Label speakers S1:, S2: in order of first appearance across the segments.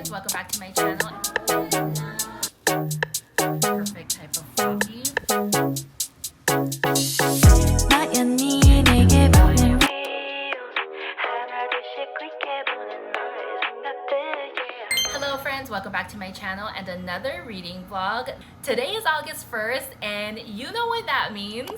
S1: friends, welcome back to my channel. Perfect type of coffee. Hello friends, welcome back to my channel and another reading vlog. Today is August 1st and you know what that means.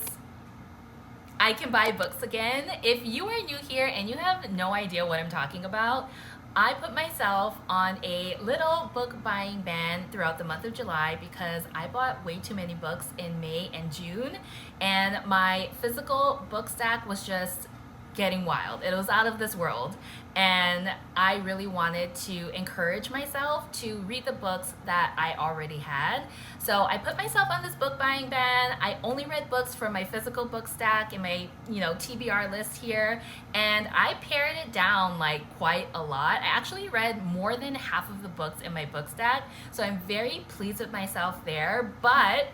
S1: I can buy books again. If you are new here and you have no idea what I'm talking about, I put myself on a little book buying ban throughout the month of July because I bought way too many books in May and June, and my physical book stack was just getting wild. It was out of this world, and I really wanted to encourage myself to read the books that I already had. So I put myself on this book buying ban. I only read books from my physical book stack in my TBR list here, and I pared it down like quite a lot. I actually read more than half of the books in my book stack, so I'm very pleased with myself there. But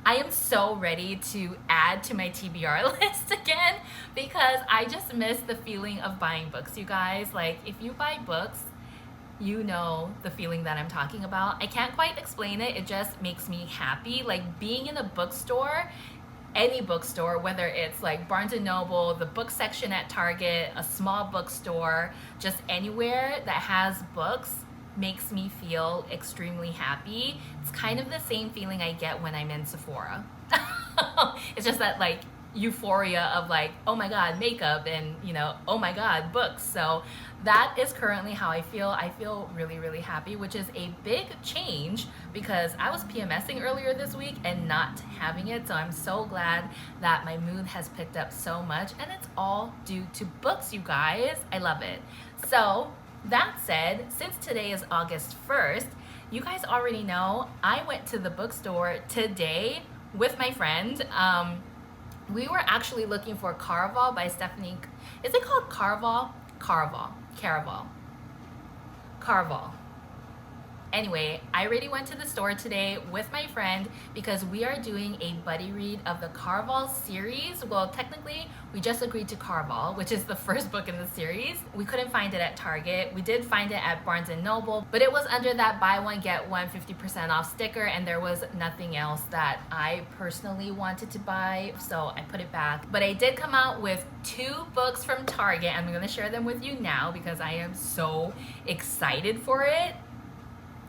S1: I am so ready to add to my TBR list again because I just miss the feeling of buying books, you guys. Like, if you buy books, you know the feeling that I'm talking about. I can't quite explain it. It just makes me happy. Like, being in a bookstore, any bookstore, whether it's like Barnes & Noble, the book section at Target, a small bookstore, just anywhere that has books, makes me feel extremely happy. It's kind of the same feeling I get when I'm in Sephora. It's just that like euphoria of like, oh my god, makeup, and oh my god, books. So that is currently how I feel. I feel really, really happy, which is a big change because I was PMSing earlier this week and not having it. So I'm so glad that my mood has picked up so much, and it's all due to books, you guys. I love it. So that said, since today is August 1st, you guys already know I went to the bookstore today with my friend. We were actually looking for Caraval by Stephanie. Is it called Caraval? Caraval. Anyway, I already went to the store today with my friend because we are doing a buddy read of the Caraval series. Well, technically, we just agreed to Caraval, which is the first book in the series. We couldn't find it at Target. We did find it at Barnes & Noble, but it was under that buy one, get one 50% off sticker, and there was nothing else that I personally wanted to buy, so I put it back. But I did come out with 2 books from Target. I'm gonna share them with you now because I am so excited for it.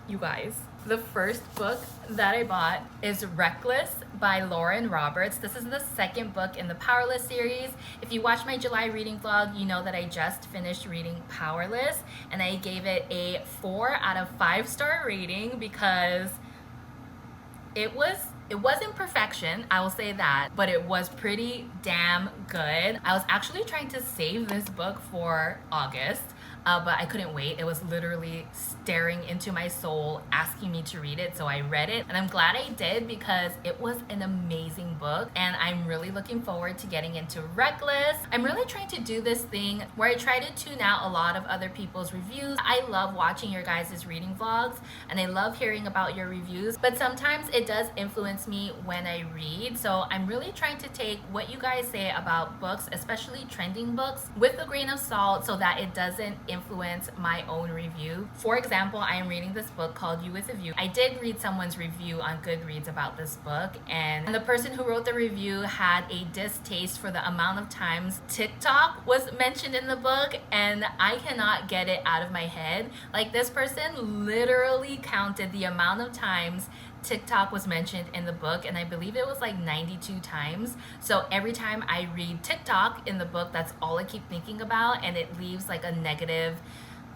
S1: You guys, the first book that I bought is Reckless by Lauren Roberts. This is the second book in the Powerless series. If you watch my July reading vlog, you know that I just finished reading Powerless, and I gave it a 4 out of 5-star rating because it wasn't perfection, I will say that, but it was pretty damn good. I was actually trying to save this book for August, but I couldn't wait. It was literally staring into my soul, asking me to read it, so I read it, and I'm glad I did because it was an amazing book, and I'm really looking forward to getting into Reckless. I'm really trying to do this thing where I try to tune out a lot of other people's reviews. I love watching your guys' reading vlogs, and I love hearing about your reviews, but sometimes it does influence me when I read, so I'm really trying to take what you guys say about books, especially trending books, with a grain of salt so that it doesn't influence my own review. For example, I am reading this book called You With A View. I did read someone's review on Goodreads about this book, and the person who wrote the review had a distaste for the amount of times TikTok was mentioned in the book, and I cannot get it out of my head. Like, this person literally counted the amount of times TikTok was mentioned in the book, and I believe it was like 92 times. So every time I read TikTok in the book, that's all I keep thinking about, and it leaves like a negative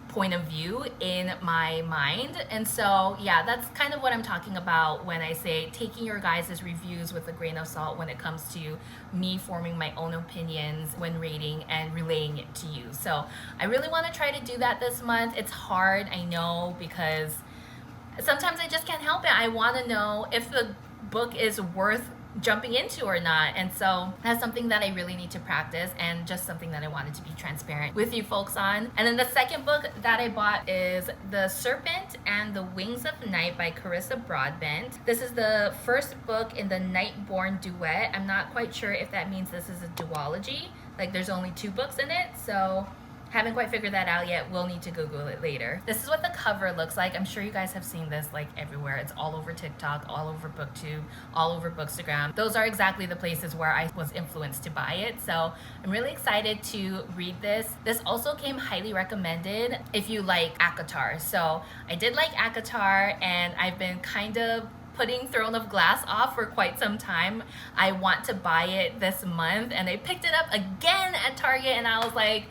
S1: point of view in my mind. And so yeah, that's kind of what I'm talking about when I say taking your guys' reviews with a grain of salt when it comes to me forming my own opinions when rating and relaying it to you. So I really want to try to do that this month. It's hard, I know, because sometimes I just can't help it. I want to know if the book is worth jumping into or not, and so that's something that I really need to practice, and just something that I wanted to be transparent with you folks on. And then the second book that I bought is The Serpent and the Wings of Night by Carissa Broadbent. This is the first book in the Nightborn duet. I'm not quite sure if that means this is a duology, like there's only 2 books in it, so Haven't quite figured that out yet. We'll need to Google it later. This is what the cover looks like. I'm sure you guys have seen this like everywhere. It's all over TikTok, all over booktube, all over bookstagram. Those are exactly the places where I was influenced to buy it. So I'm really excited to read this. This also came highly recommended if you like ACOTAR. So I did like ACOTAR, and I've been kind of putting Throne of Glass off for quite some time. I want to buy it this month, and I picked it up again at Target, and I was like,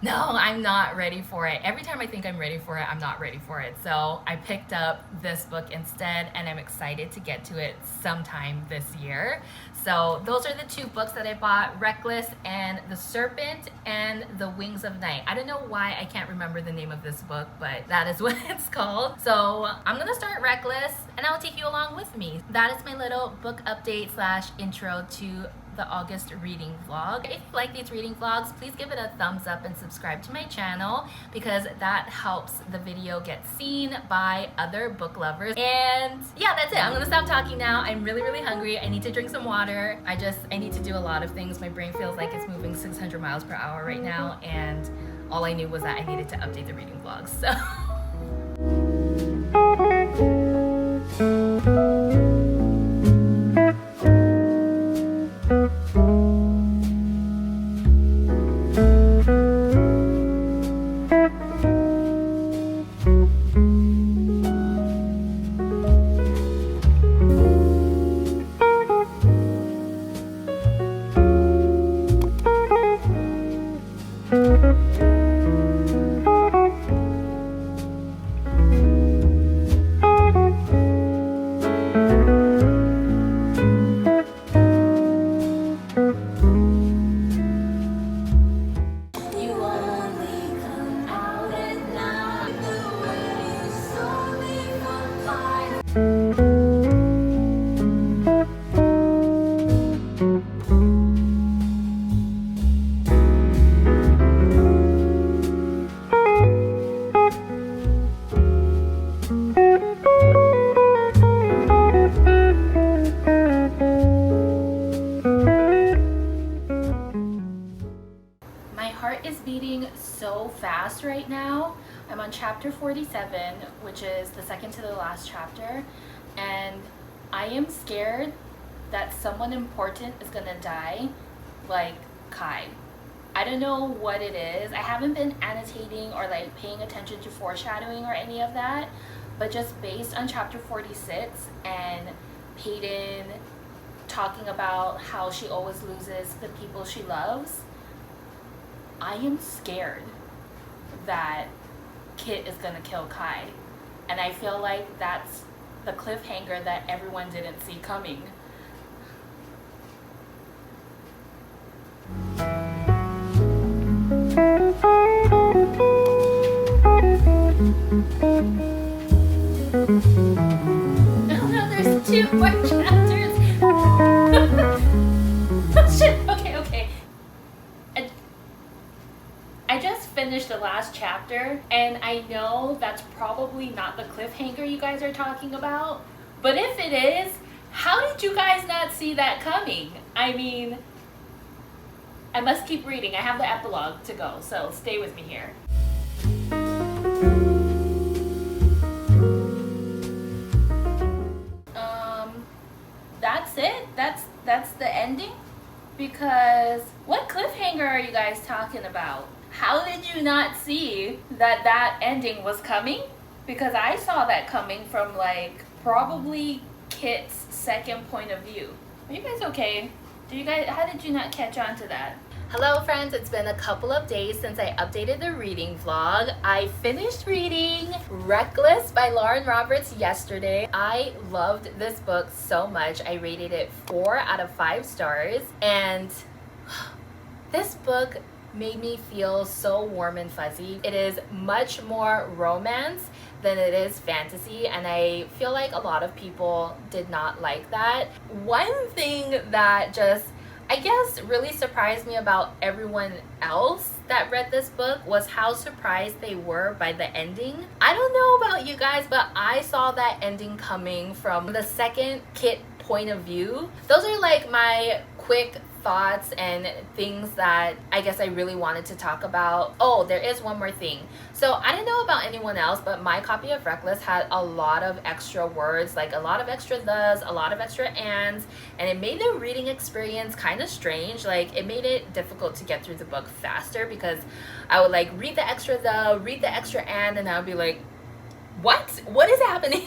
S1: no, I'm not ready for it. Every time I think I'm ready for it, I'm not ready for it. So I picked up this book instead, and I'm excited to get to it sometime this year. So those are the two books that I bought, Reckless and The Serpent and The Wings of Night. I don't know why I can't remember the name of this book, but that is what it's called. So I'm gonna start Reckless, and I'll take you along with me. That is my little book update slash intro to the August reading vlog. If you like these reading vlogs, please give it a thumbs up and subscribe to my channel, because that helps the video get seen by other book lovers. And yeah, that's it. I'm gonna stop talking now. I'm really hungry. I need to drink some water. I need to do a lot of things. My brain feels like it's moving 600 miles per hour right now, and all I knew was that I needed to update the reading vlogs. So so fast right now. I'm on chapter 47, which is the second to the last chapter, and I am scared that someone important is gonna die, like Kai. I don't know what it is. I haven't been annotating or like paying attention to foreshadowing or any of that, but just based on chapter 46 and Peyton talking about how she always loses the people she loves, I am scared that Kit is gonna kill Kai. And I feel like that's the cliffhanger that everyone didn't see coming. Oh no, there's 2 more chapters. Oh shit, okay. I just finished the last chapter, and I know that's probably not the cliffhanger you guys are talking about, but if it is, how did you guys not see that coming? I mean, I must keep reading. I have the epilogue to go, so stay with me here. That's it? That's the ending? Because what cliffhanger are you guys talking about? How did you not see that that ending was coming? Because I saw that coming from like probably Kit's second point of view. Are you guys okay? How did you not catch on to that? Hello friends, it's been a couple of days since I updated the reading vlog. I finished reading Reckless by Lauren Roberts yesterday. I loved this book so much. I rated it 4 out of 5 stars, and this book made me feel so warm and fuzzy. It is much more romance than it is fantasy, and I feel like a lot of people did not like that. One thing that just, I guess, really surprised me about everyone else that read this book was how surprised they were by the ending. I don't know about you guys, but I saw that ending coming from the second Kit point of view. Those are like my quick thoughts and things that I guess I really wanted to talk about. Oh, there is one more thing. So I didn't know about anyone else, but my copy of Reckless had a lot of extra words, like a lot of extra thes, a lot of extra ands, and it made the reading experience kind of strange. Like it made it difficult to get through the book faster because I would like read the extra the, read the extra and I would be like, what is happening?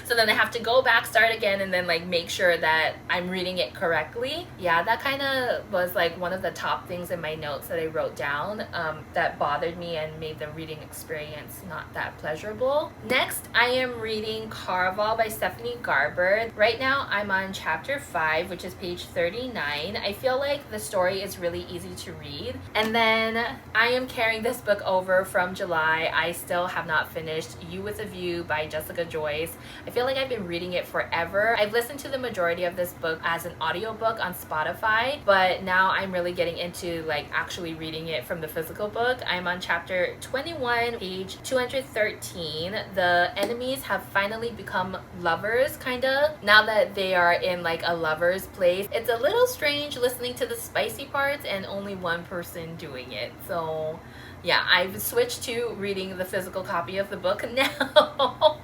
S1: So then I have to go back, start again, and then like make sure that I'm reading it correctly. Yeah, that kind of was like one of the top things in my notes that I wrote down that bothered me and made the reading experience not that pleasurable. Next, I am reading Caraval by Stephanie Garber. Right now, I'm on chapter 5, which is page 39. I feel like the story is really easy to read. And then I am carrying this book over from July. I still have not finished You With a View by Jessica Joyce. I feel like I've been reading it forever. I've listened to the majority of this book as an audiobook on Spotify, but now I'm really getting into like actually reading it from the physical book. I'm on chapter 21, page 213. The enemies have finally become lovers, kinda, now that they are in like a lover's place. It's a little strange listening to the spicy parts and only one person doing it. So yeah, I've switched to reading the physical copy of the book now.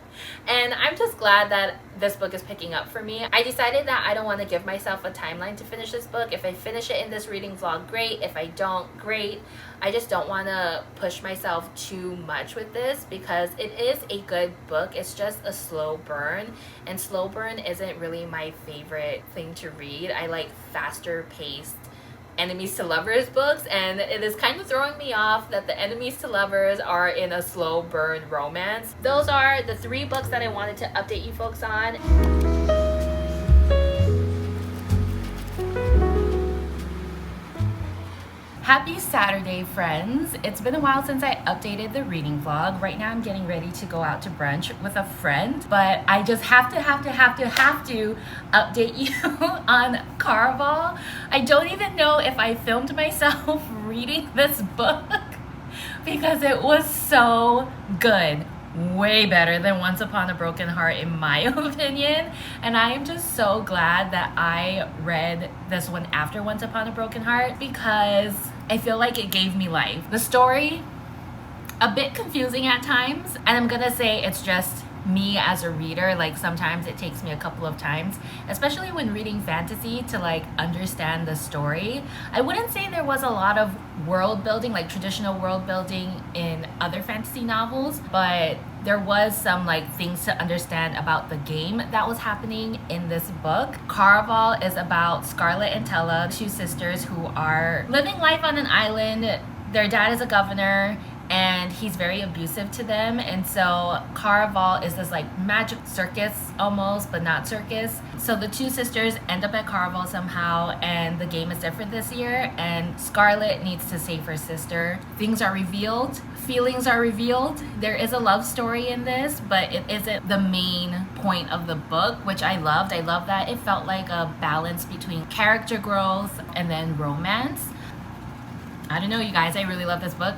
S1: And I'm just glad that this book is picking up for me. I decided that I don't want to give myself a timeline to finish this book. If I finish it in this reading vlog, great. If I don't, great. I just don't want to push myself too much with this because it is a good book. It's just a slow burn, and slow burn isn't really my favorite thing to read. I like faster paced enemies to lovers books, and it is kind of throwing me off that the enemies to lovers are in a slow burn romance. Those are the 3 books that I wanted to update you folks on. Happy Saturday, friends. It's been a while since I updated the reading vlog. Right now I'm getting ready to go out to brunch with a friend, but I just have to update you on Caraval. I don't even know if I filmed myself reading this book because it was so good. Way better than Once Upon a Broken Heart in my opinion, and I am just so glad that I read this one after Once Upon a Broken Heart because I feel like it gave me life. The story, a bit confusing at times, and I'm gonna say it's just me as a reader. Like sometimes it takes me a couple of times, especially when reading fantasy, to like understand the story. I wouldn't say there was a lot of world building, like traditional world building in other fantasy novels, but there was some like things to understand about the game that was happening in this book. Caraval is about Scarlett and Tella, 2 sisters who are living life on an island. Their dad is a governor and he's very abusive to them, and so Caraval is this like magic circus almost, but not circus. So the 2 sisters end up at Caraval somehow, and the game is different this year, and Scarlett needs to save her sister. Things are revealed, feelings are revealed. There is a love story in this, but it isn't the main point of the book, which I loved. I love that it felt like a balance between character growth and then romance. I don't know, you guys, I really love this book.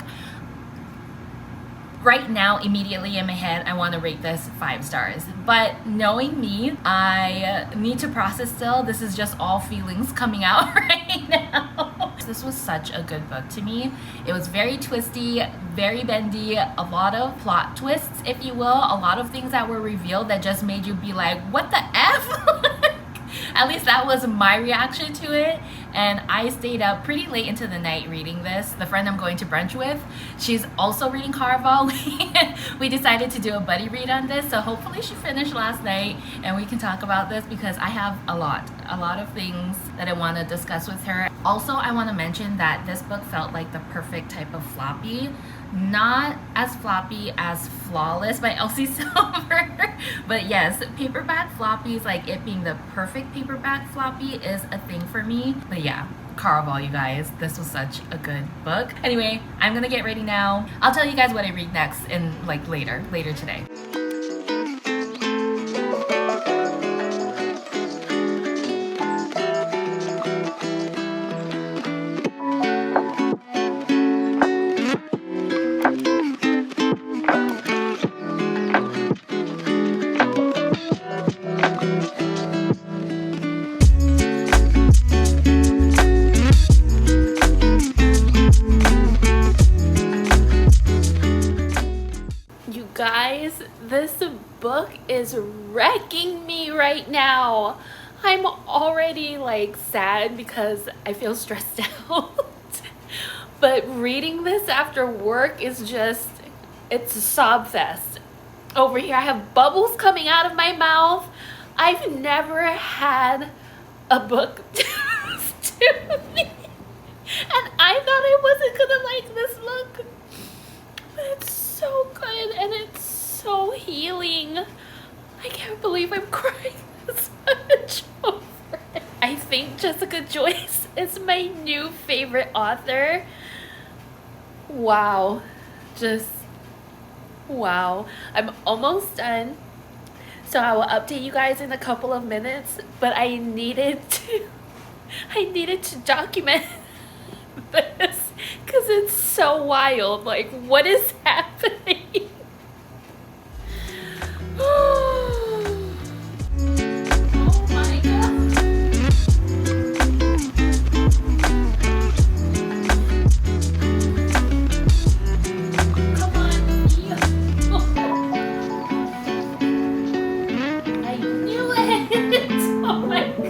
S1: Right now, immediately in my head, I want to rate this 5 stars. But knowing me, I need to process still. This is just all feelings coming out right now. This was such a good book to me. It was very twisty, very bendy, a lot of plot twists, if you will. A lot of things that were revealed that just made you be like, what the F? At least that was my reaction to it. And I stayed up pretty late into the night reading this. The friend I'm going to brunch with, she's also reading Caraval. We decided to do a buddy read on this, so hopefully she finished last night and we can talk about this because I have a lot of things that I want to discuss with her. Also, I want to mention that this book felt like the perfect type of floppy. Not as floppy as Flawless by Elsie Silver, but yes, paperback floppies, like it being the perfect paperback floppy, is a thing for me. But yeah, Caraval, you guys, this was such a good book. Anyway, I'm gonna get ready now. I'll tell you guys what I read next in like later today.
S2: this book is wrecking me right now. I'm already like sad because I feel stressed out. But reading this after work is just, it's a sob fest. Over here I have bubbles coming out of my mouth. I've never had a book to me. And I thought I wasn't gonna like this book. But it's so good and it's so healing. I can't believe I'm crying this much over it. I think Jessica Joyce is my new favorite author. Wow. Just wow. I'm almost done. So I will update you guys in a couple of minutes, but I needed to document this because it's so wild. Like, what is happening? Oh my god. Come on. I knew it. Oh my god.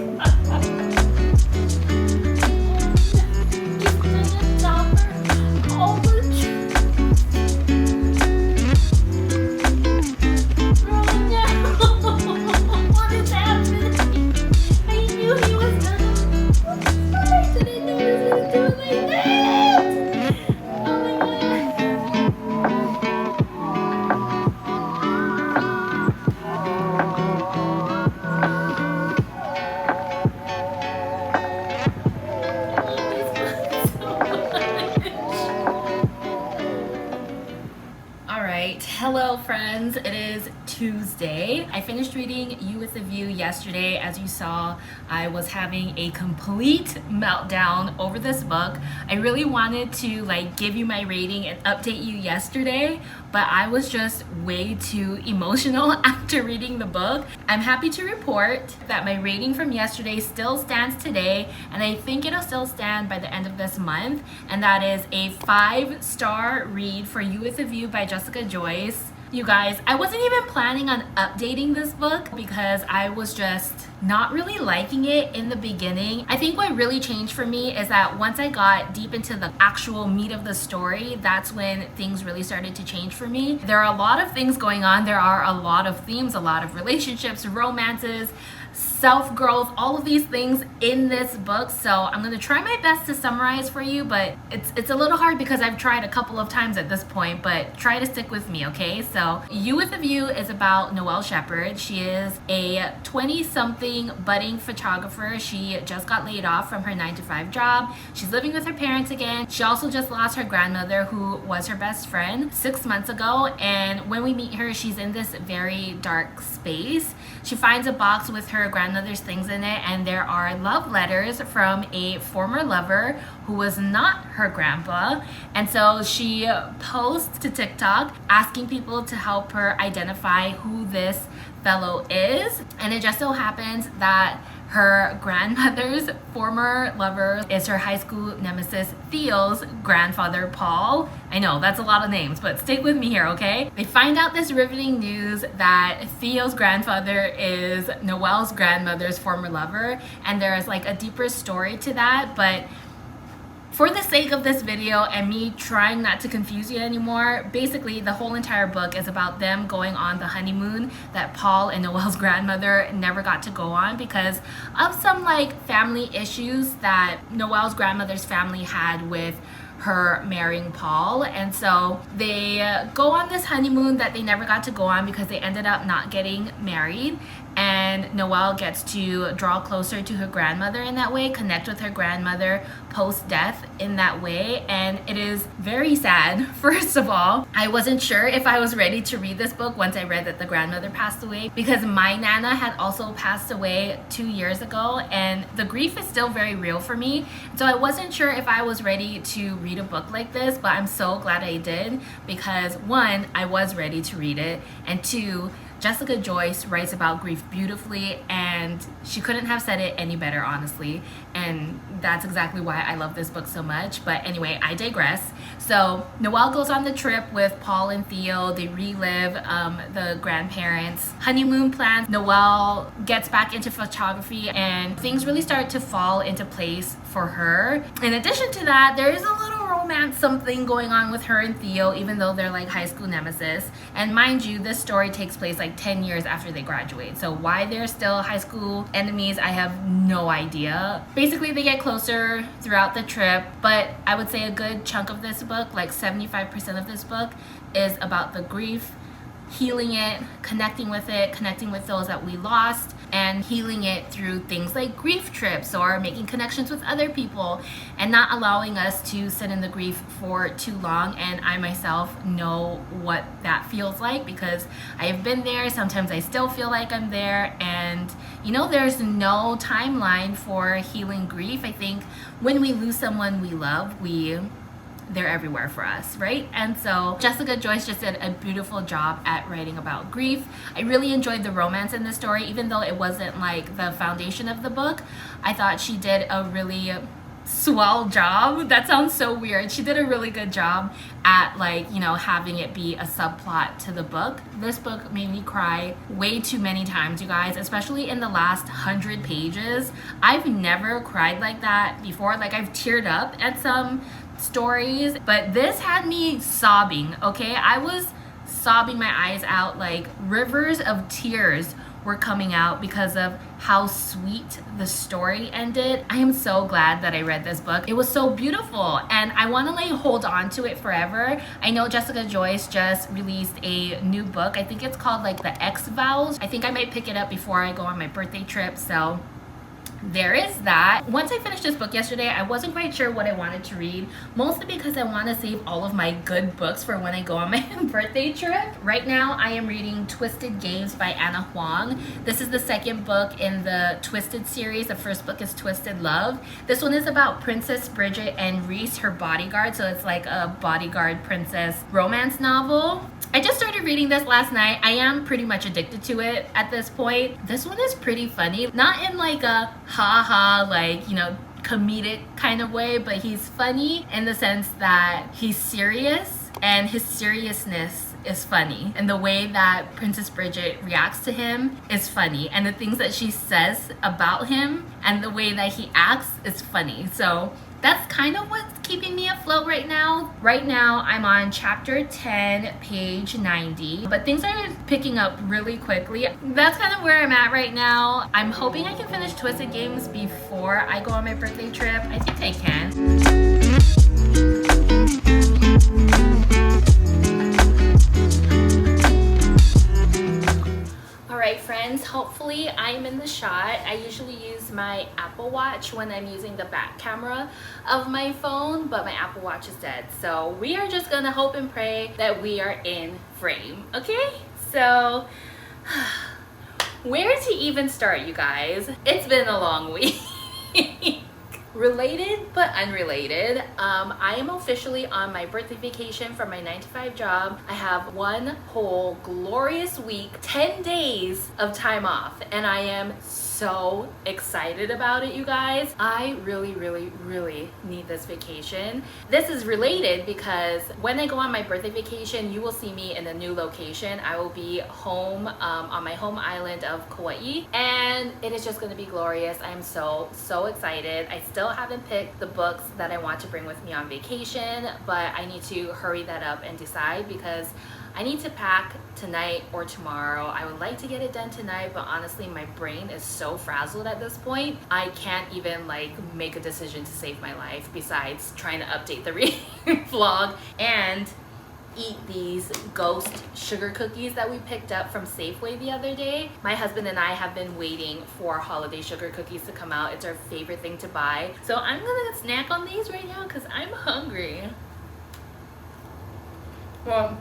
S1: Hello friends, it is Tuesday. I finished reading You with a View yesterday. As you saw, I was having a complete meltdown over this book. I really wanted to give you my rating and update you yesterday, but I was just way too emotional after reading the book. I'm happy to report that my rating from yesterday still stands today, and I think it'll still stand by the end of this month, and that is a 5-star read for You with a View by Jessica Joyce. You guys, I wasn't even planning on updating this book because I was just not really liking it in the beginning. I think what really changed for me is that once I got deep into the actual meat of the story, that's when things really started to change for me. There are a lot of things going on. There are a lot of themes, a lot of relationships, romances, self-growth, all of these things in this book. So I'm gonna try my best to summarize for you, but it's a little hard because I've tried a couple of times at this point, but try to stick with me, okay? So You with a View is about Noelle Shepherd. She is a 20-something budding photographer. She just got laid off from her 9-to-5 job. She's living with her parents again. She also just lost her grandmother, who was her best friend, 6 months ago. And when we meet her, she's in this very dark space. She finds a box with her grandmother's things in it, and there are love letters from a former lover who was not her grandpa. And so she posts to TikTok asking people to help her identify who this fellow is. And it just so happens that her grandmother's former lover is her high school nemesis Theo's grandfather, Paul. I know, that's a lot of names, but stick with me here, okay? They find out this riveting news that Theo's grandfather is Noelle's grandmother's former lover, and there's a deeper story to that, but for the sake of this video and me trying not to confuse you anymore, basically the whole entire book is about them going on the honeymoon that Paul and Noelle's grandmother never got to go on because of some family issues that Noelle's grandmother's family had with her marrying Paul. And so they go on this honeymoon that they never got to go on because they ended up not getting married. And Noelle gets to draw closer to her grandmother in that way, connect with her grandmother post-death in that way. And it is very sad. First of all, I wasn't sure if I was ready to read this book once I read that the grandmother passed away, because my Nana had also passed away 2 years ago, and the grief is still very real for me. So I wasn't sure if I was ready to read a book like this, but I'm so glad I did, because 1, I was ready to read it, and 2, Jessica Joyce writes about grief beautifully, and she couldn't have said it any better, honestly. And that's exactly why I love this book so much. But anyway, I digress. So Noelle goes on the trip with Paul and Theo. They relive the grandparents' honeymoon plans. Noelle gets back into photography, and things really start to fall into place for her. In addition to that, there is a little romance something going on with her and Theo, even though they're like high school nemesis. And mind you, this story takes place like 10 years after they graduate. So why they're still high school enemies, I have no idea. Basically, they get closer throughout the trip, but I would say a good chunk of this book, like 75% of this book, is about the grief, healing it, connecting with those that we lost, and healing it through things like grief trips or making connections with other people and not allowing us to sit in the grief for too long. And I myself know what that feels like because I have been there. Sometimes I still feel like I'm there, and you know, there's no timeline for healing grief. I think when we lose someone we love, they're everywhere for us, right? And so Jessica Joyce just did a beautiful job at writing about grief. I really enjoyed the romance in this story, even though it wasn't like the foundation of the book. I thought she did a really swell job. That sounds so weird. She did a really good job at, like, you know, having it be a subplot to the book. This book made me cry way too many times, you guys, especially in the last 100 pages. I've never cried like that before. Like, I've teared up at some stories, but this had me sobbing. Okay, I was sobbing my eyes out, like rivers of tears were coming out because of how sweet the story ended. I am so glad that I read this book. It was so beautiful, and I want to like hold on to it forever. I know Jessica Joyce just released a new book. I think it's called like The X Vows. I think I might pick it up before I go on my birthday trip, so there is that. Once I finished this book yesterday, I wasn't quite sure what I wanted to read, mostly because I want to save all of my good books for when I go on my birthday trip. Right now, I am reading Twisted Games by Anna Huang. This is the second book in the Twisted series. The first book is Twisted Love. This one is about Princess Bridget and Reese, her bodyguard, so it's like a bodyguard princess romance novel. I just started reading this last night. I am pretty much addicted to it at this point. This one is pretty funny, not in like a ha-ha, like, you know, comedic kind of way, but he's funny in the sense that he's serious, and his seriousness is funny, and the way that Princess Bridget reacts to him is funny, and the things that she says about him and the way that he acts is funny. So that's kind of what's keeping me afloat right now. Right now, I'm on chapter 10, page 90, but things are picking up really quickly. That's kind of where I'm at right now. I'm hoping I can finish Twisted Games before I go on my birthday trip. I think I can. Alright friends, hopefully I'm in the shot. I usually use my Apple Watch when I'm using the back camera of my phone, but my Apple Watch is dead. So we are just gonna hope and pray that we are in frame, okay? So, where to even start, you guys? It's been a long week. Related but unrelated, I am officially on my birthday vacation from my 9-to-5 job. I have one whole glorious week, 10 days of time off, and I am so excited about it, you guys. I really need this vacation. This is related because when I go on my birthday vacation, you will see me in a new location. I will be home on my home island of Kauai, and it is just going to be glorious. I am so excited. I still haven't picked the books that I want to bring with me on vacation, but I need to hurry that up and decide because I need to pack tonight or tomorrow. I would like to get it done tonight, but honestly my brain is so frazzled at this point. I can't even like make a decision to save my life besides trying to update the vlog and eat these ghost sugar cookies that we picked up from Safeway the other day. My husband and I have been waiting for holiday sugar cookies to come out. It's our favorite thing to buy. So I'm gonna snack on these right now because I'm hungry. Well,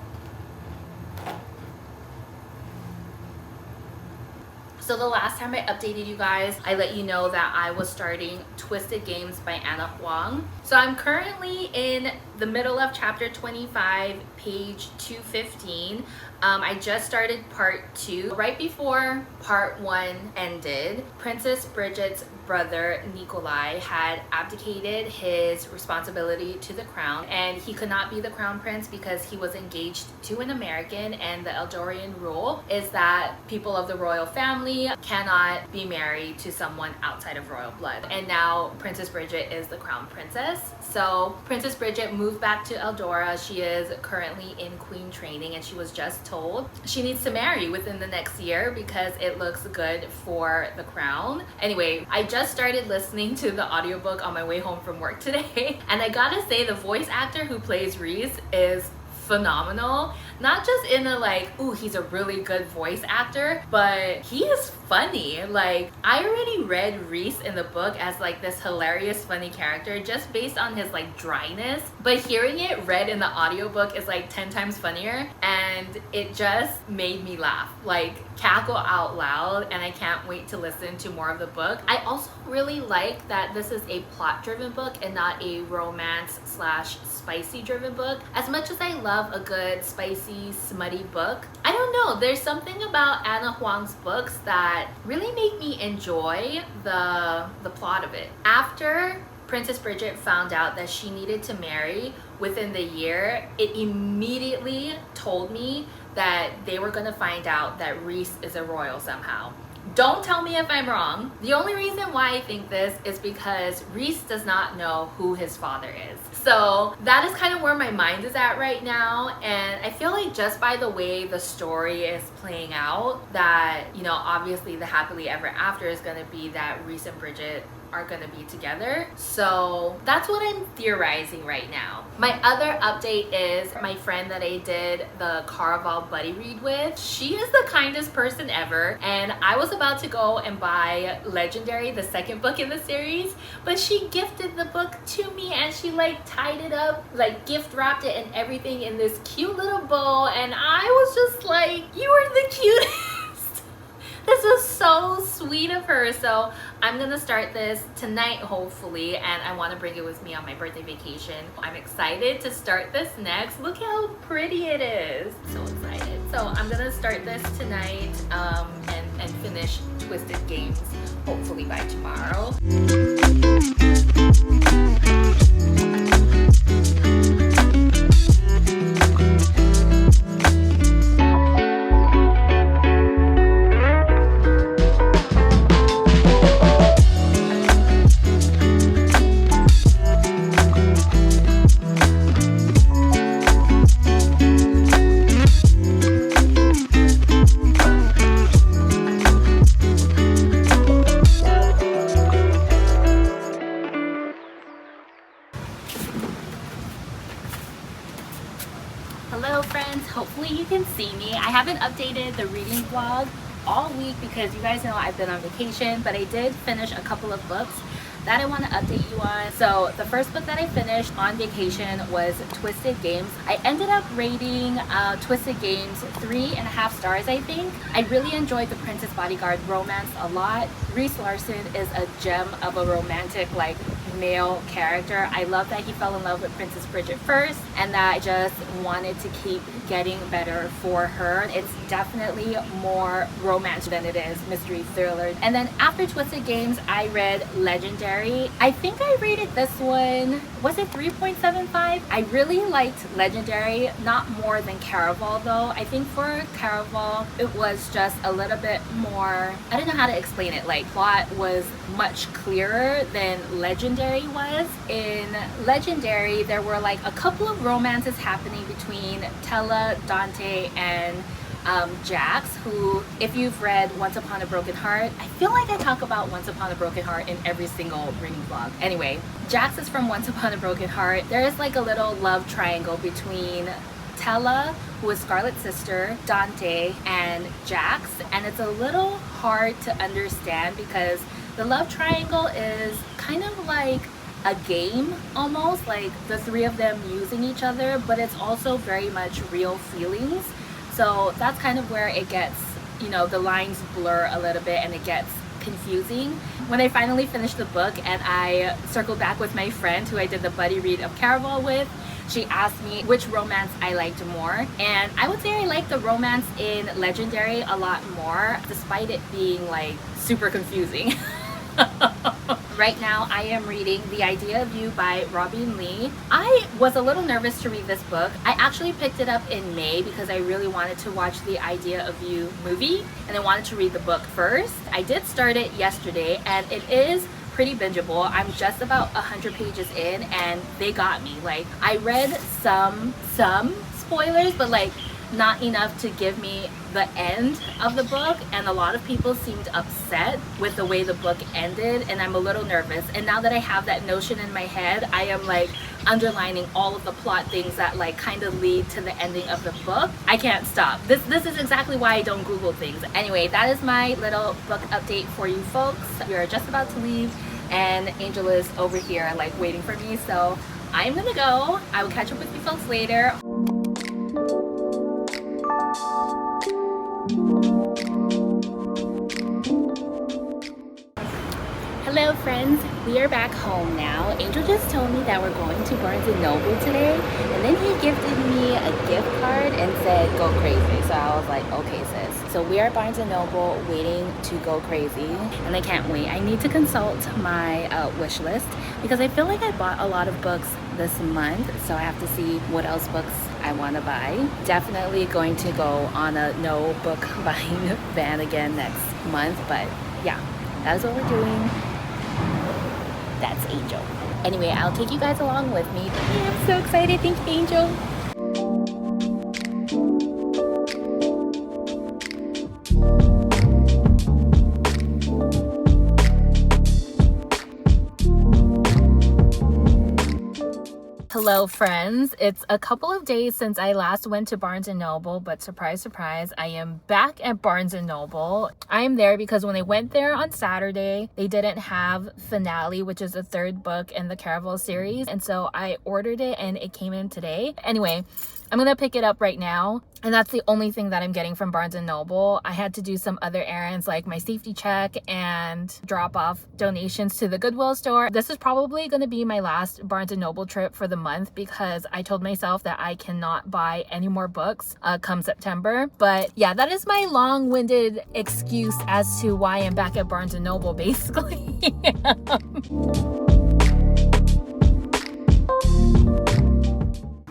S1: so the last time I updated you guys, I let you know that I was starting Twisted Games by Anna Huang. So I'm currently in the middle of chapter 25, page 215. I just started part 2. Right before part 1 ended, Princess Bridget's brother Nikolai had abdicated his responsibility to the crown, and he could not be the crown prince because he was engaged to an American, and the Eldorian rule is that people of the royal family cannot be married to someone outside of royal blood. And now Princess Bridget is the crown princess. So Princess Bridget moved back to Eldora. She is currently in queen training, and she was just told she needs to marry within the next year because it looks good for the crown. Anyway, I just started listening to the audiobook on my way home from work today, and I gotta say the voice actor who plays Reese is phenomenal. Not just in a like, ooh, he's a really good voice actor, but he is funny. Like, I already read Reese in the book as like this hilarious funny character just based on his like dryness, but hearing it read in the audiobook is like 10 times funnier, and it just made me laugh, like cackle out loud, and I can't wait to listen to more of the book. I also really like that this is a plot driven book and not a romance slash spicy driven book. As much as I love a good spicy smutty book, I don't know, there's something about Anna Huang's books that really make me enjoy the plot of it. After Princess Bridget found out that she needed to marry within the year, it immediately told me that they were gonna find out that Reese is a royal somehow. Don't tell me if I'm wrong. The only reason why I think this is because Reese does not know who his father is. So that is kind of where my mind is at right now, and I feel like just by the way the story is playing out that, you know, obviously the happily ever after is going to be that Reese and Bridget are gonna be together. So that's what I'm theorizing right now. My other update is my friend that I did the Caraval buddy read with. She is the kindest person ever, and I was about to go and buy Legendary, the second book in the series, but she gifted the book to me, and she like tied it up, like gift wrapped it and everything in this cute little bow, and I was just like, you are the cutest. This was so sweet of her. So I'm gonna start this tonight hopefully, and I want to bring it with me on my birthday vacation. I'm excited to start this next. Look how pretty it is. So excited. So I'm gonna start this tonight and finish Twisted Games hopefully by tomorrow. Hello friends, hopefully you can see me. I haven't updated the reading vlog all week because you guys know I've been on vacation, but I did finish a couple of books that I want to update you on. So the first book that I finished on vacation was Twisted Games. I ended up rating Twisted Games 3.5 stars, I think. I really enjoyed the Princess Bodyguard romance a lot. Reese Larson is a gem of a romantic like male character. I love that he fell in love with Princess Bridget first, and that I just wanted to keep getting better for her. It's definitely more romance than it is mystery thriller. And then after Twisted Games, I read Legendary. I think I rated this one, was it 3.75? I really liked Legendary, not more than Caraval though. I think for Caraval, it was just a little bit more, I don't know how to explain it, like plot was much clearer than Legendary was. In Legendary, there were like a couple of romances happening between Tella, Dante, and Jax, who, if you've read Once Upon a Broken Heart, I feel like I talk about Once Upon a Broken Heart in every single reading vlog. Anyway, Jax is from Once Upon a Broken Heart. There is like a little love triangle between Tella, who is Scarlett's sister, Dante, and Jax, and it's a little hard to understand because the love triangle is kind of like a game almost, like the three of them using each other, but it's also very much real feelings. So that's kind of where it gets, you know, the lines blur a little bit and it gets confusing. When I finally finished the book and I circled back with my friend who I did the buddy read of Caraval with, She asked me which romance I liked more, and I would say I like the romance in Legendary a lot more, despite it being like super confusing. Right now I am reading The Idea of You by Robin Lee. I was a little nervous to read this book. I actually picked it up in May because I really wanted to watch The Idea of You movie, and I wanted to read the book first. I did start it yesterday, and it is pretty bingeable. I'm just about 100 pages in, and they got me. Like, I read some spoilers, but like not enough to give me the end of the book, and a lot of people seemed upset with the way the book ended, and I'm a little nervous. And now that I have that notion in my head, I am like underlining all of the plot things that like kind of lead to the ending of the book. I can't stop. This is exactly why I don't Google things. Anyway, that is my little book update for you folks. We are just about to leave, and Angel is over here like waiting for me, so I'm gonna go. I will catch up with you folks later. Hello friends, we are back home now. Angel just told me that we're going to Barnes & Noble today, and then he gifted me a gift card and said go crazy. So I was like, okay sis. So we are at Barnes & Noble waiting to go crazy, and I can't wait. I need to consult my wish list because I feel like I bought a lot of books this month, so I have to see what else books I want to buy. Definitely going to go on a no book buying ban again next month, but yeah, that's what we're doing. That's Angel. Anyway, I'll take you guys along with me. Yeah, I'm so excited. Thank you, Angel. Hello friends, it's a couple of days since I last went to Barnes & Noble, but surprise, surprise, I am back at Barnes & Noble. I am there because when I went there on Saturday, they didn't have Finale, which is the third book in the Caraval series, and so I ordered it and it came in today. Anyway, I'm gonna pick it up right now, and that's the only thing that I'm getting from Barnes & Noble. I had to do some other errands like my safety check and drop off donations to the Goodwill store. This is probably gonna be my last Barnes & Noble trip for the month because I told myself that I cannot buy any more books come September. But yeah, that is my long-winded excuse as to why I'm back at Barnes & Noble basically.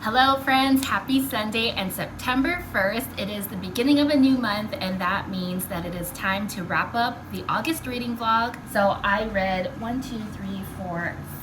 S1: Hello friends, happy Sunday and September 1st. It is the beginning of a new month, and that means that it is time to wrap up the August reading vlog. So I read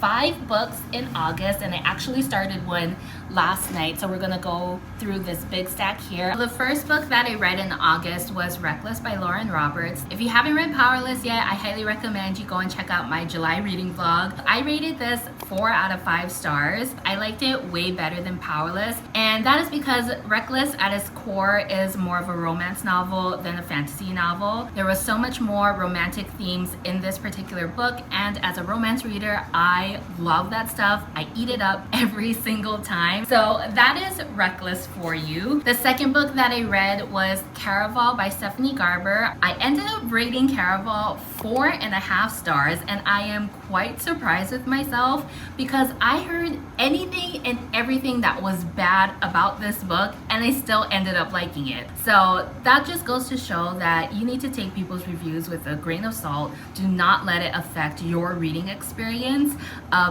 S1: 5 books in August, and I actually started one last night, so we're gonna go through this big stack here. The first book that I read in August was Reckless by Lauren Roberts. If you haven't read Powerless yet, I highly recommend you go and check out my July reading vlog. I rated this 4 out of 5 stars. I liked it way better than Powerless, and that is because Reckless at its core is more of a romance novel than a fantasy novel. There was so much more romantic themes in this particular book, and as a romance reader, I love that stuff. I eat it up every single time. So that is Reckless for you. The second book that I read was Caraval by Stephanie Garber. I ended up rating Caraval 4.5 stars, and I am quite surprised with myself because I heard anything and everything that was bad about this book, and I still ended up liking it. So that just goes to show that you need to take people's reviews with a grain of salt. Do not let it affect your reading experience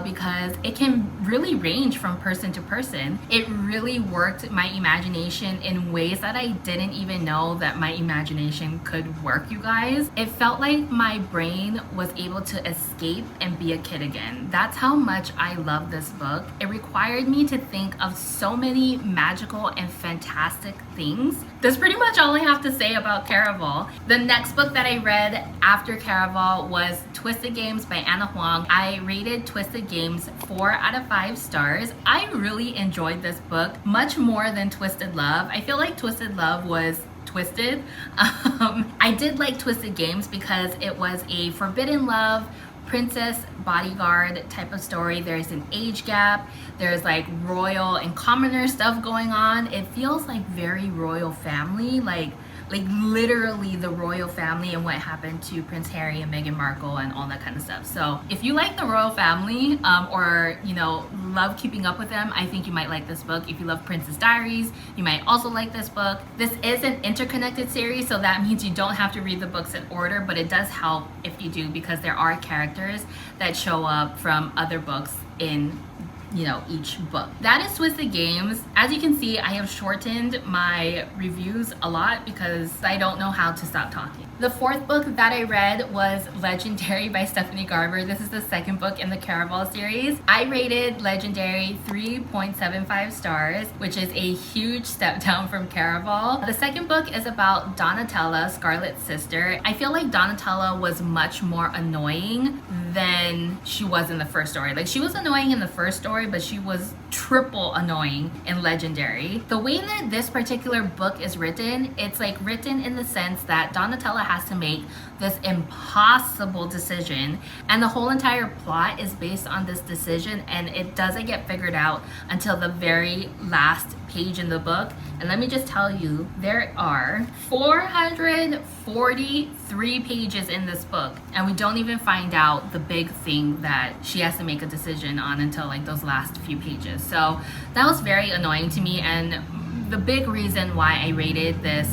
S1: because it can really range from person to person. It really worked my imagination in ways that I didn't even know that my imagination could work, you guys. It felt like my brain was able to escape and be a kid again. That's how much I love this book. It required me to think of so many magical and fantastic things. That's pretty much all I have to say about Caraval. The next book that I read after Caraval was Twisted Games by Anna Huang. I rated Twisted Games 4 out of 5 stars. I really enjoyed this book much more than Twisted Love. I feel like Twisted Love was twisted. I did like Twisted Games because it was a forbidden love princess bodyguard type of story. There's an age gap, there's like royal and commoner stuff going on. It feels like very royal family, like like literally the royal family and what happened to Prince Harry and Meghan Markle and all that kind of stuff. So if you like the royal family or you know, love keeping up with them, I think you might like this book. If you love Princess Diaries, you might also like this book. This is an interconnected series, so that means you don't have to read the books in order, but it does help if you do, because there are characters that show up from other books in, you know, each book. That is Twisted Games. As you can see, I have shortened my reviews a lot because I don't know how to stop talking. The fourth book that I read was Legendary by Stephanie Garber. This is the second book in the Caraval series. I rated Legendary 3.75 stars, which is a huge step down from Caraval. The second book is about Donatella, Scarlet's sister. I feel like Donatella was much more annoying than she was in the first story. Like, she was annoying in the first story, but she was triple annoying in Legendary. The way that this particular book is written, it's like written in the sense that Donatella has to make this impossible decision, and the whole entire plot is based on this decision, and it doesn't get figured out until the very last page in the book. And let me just tell you, there are 443 pages in this book, and we don't even find out the big thing that she has to make a decision on until like those last few pages. So that was very annoying to me, and the big reason why I rated this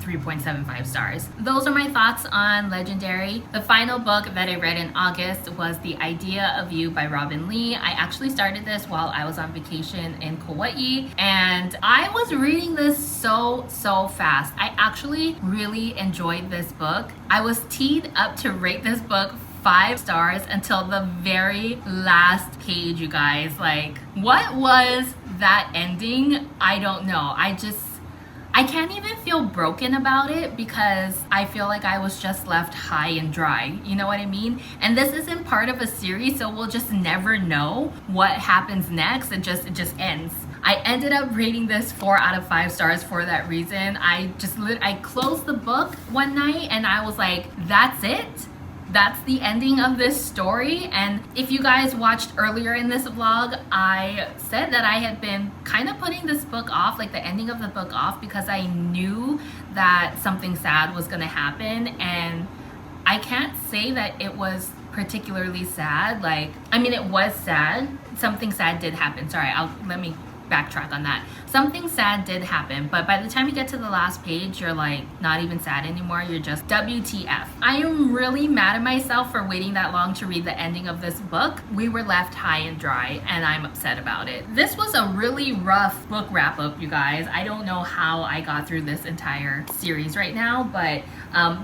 S1: 3.75 stars. Those are my thoughts on Legendary. The final book that I read in August was The Idea of You by Robin Lee. I actually started this while I was on vacation in Kauai, and I was reading this so fast. I actually really enjoyed this book. I was teed up to rate this book 5 stars until the very last page, you guys. Like, what was that ending? I don't know. I can't even feel broken about it because I feel like I was just left high and dry. You know what I mean? And this isn't part of a series, so we'll just never know what happens next. It just ends. I ended up rating this 4 out of 5 stars for that reason. I closed the book one night and I was like, that's it? That's the ending of this story. And if you guys watched earlier in this vlog, I said that I had been kind of putting this book off, like the ending of the book off, because I knew that something sad was gonna happen. And I can't say that it was particularly sad. Like, I mean, it was sad. Something sad did happen. Sorry, let me backtrack on that. Something sad did happen, but by the time you get to the last page, you're like not even sad anymore. You're just WTF. I am really mad at myself for waiting that long to read the ending of this book. We were left high and dry, and I'm upset about it. This was a really rough book wrap up, you guys. I don't know how I got through this entire series right now, but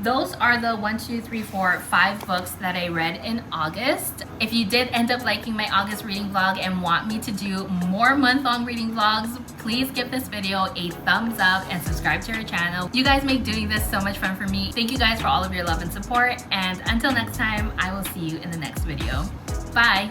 S1: those are the 5 books that I read in August. If you did end up liking my August reading vlog and want me to do more month-long reading vlogs, please give this video a thumbs up and subscribe to our channel. You guys make doing this so much fun for me. Thank you guys for all of your love and support, and until next time, I will see you in the next video. Bye!